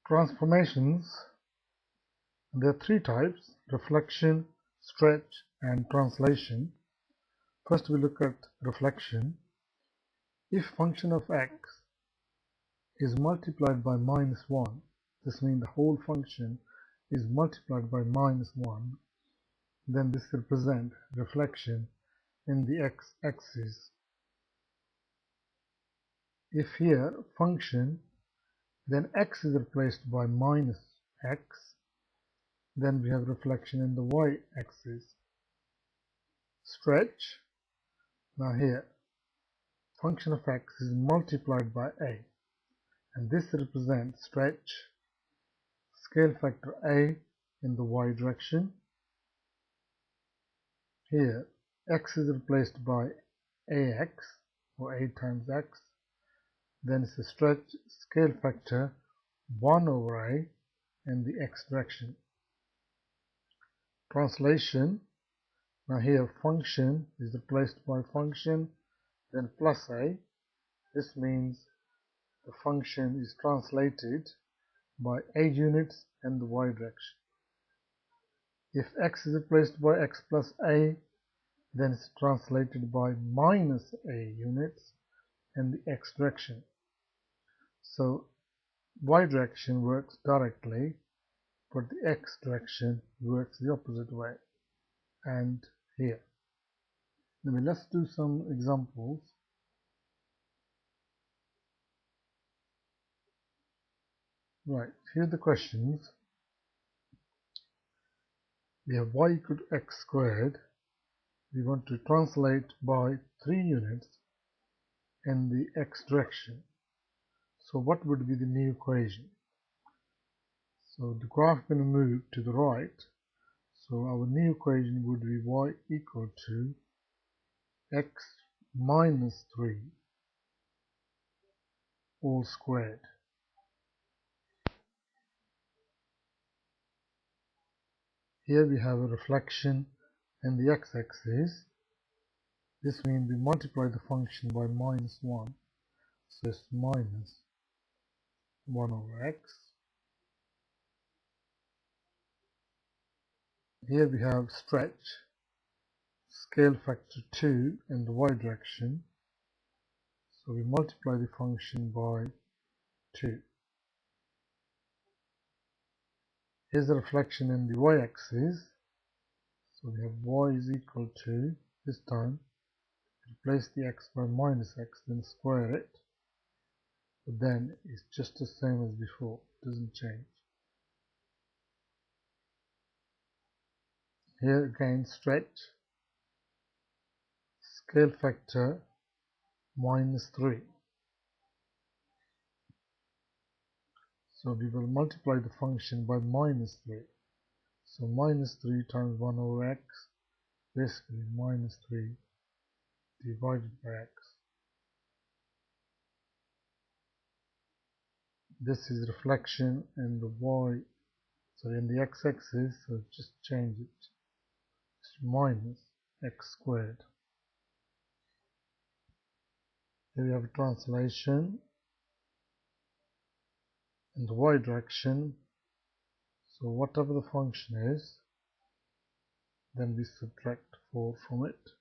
Transformations, there are three types: reflection, stretch, and translation. First we look at reflection. If function of x is multiplied by -1, this means the whole function is multiplied by -1, then this represents reflection in the x-axis. If here function, then x is replaced by -x, then we have reflection in the y-axis. Stretch, now here function of x is multiplied by a, and this represents stretch, scale factor a in the y direction. Here x is replaced by ax, or a times x, then it's a stretch scale factor 1 over a in the x direction. Translation, now here function is replaced by function, then plus a. This means the function is translated by a units in the y direction. If x is replaced by x plus a, then it's translated by minus a units in the x direction. So y direction works directly, but the x direction works the opposite way. And here, let's do some examples. Right, here are the questions. We have y equal to x squared. We want to translate by 3 units in the x direction. So what would be the new equation? So the graph is going to move to the right. So our new equation would be y equal to x minus 3 all squared. Here we have a reflection in the x-axis. This means we multiply the function by -1. So it's minus 1 over x. Here we have stretch, scale factor 2 in the y direction. So we multiply the function by 2. Here's the reflection in the y-axis. So we have y is equal to, this time, replace the x by minus x, then square it. But then it's just the same as before, it doesn't change. Here again, stretch, scale factor -3. So we will multiply the function by -3. So -3 times 1 over x, basically -3 divided by x. This is reflection in the in the x-axis, so just change it. It's minus x squared. Here we have a translation in the y direction. So whatever the function is, then we subtract 4 from it.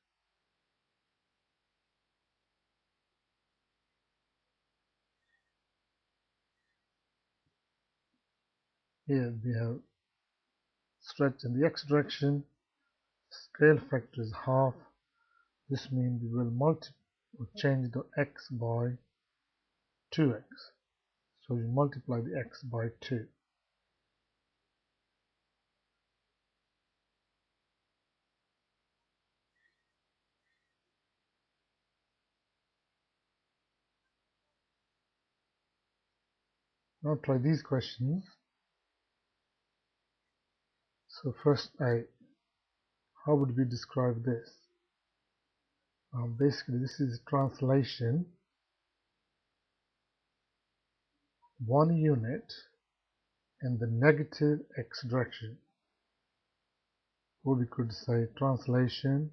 Here we have stretch in the x direction, scale factor is half. This means we will change the x by 2x. So we multiply the x by 2. Now try these questions. So first how would we describe this? Basically this is a translation 1 unit in the negative x direction. Or we could say translation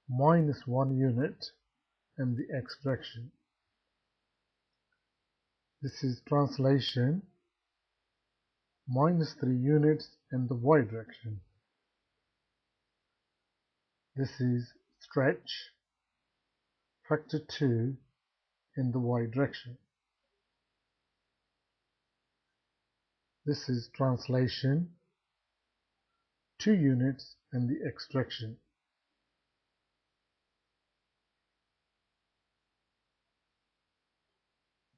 -1 unit in the x direction. This is translation minus 3 units in the y direction. This is stretch factor 2 in the y direction. This is translation 2 units in the x direction.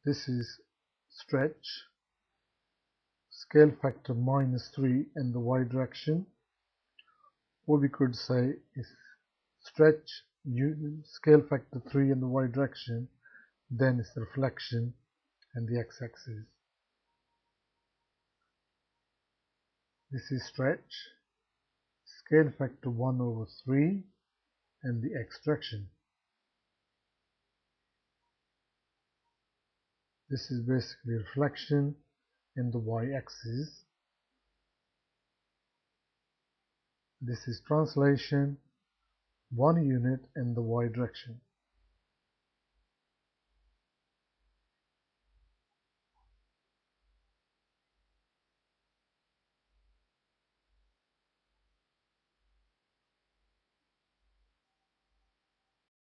This is stretch scale factor minus 3 in the y direction, or we could say is stretch scale factor 3 in the y direction, then it's reflection and the x-axis. This is stretch scale factor 1 over 3 and the x direction. This is basically reflection in the y-axis. This is translation 1 unit in the y direction.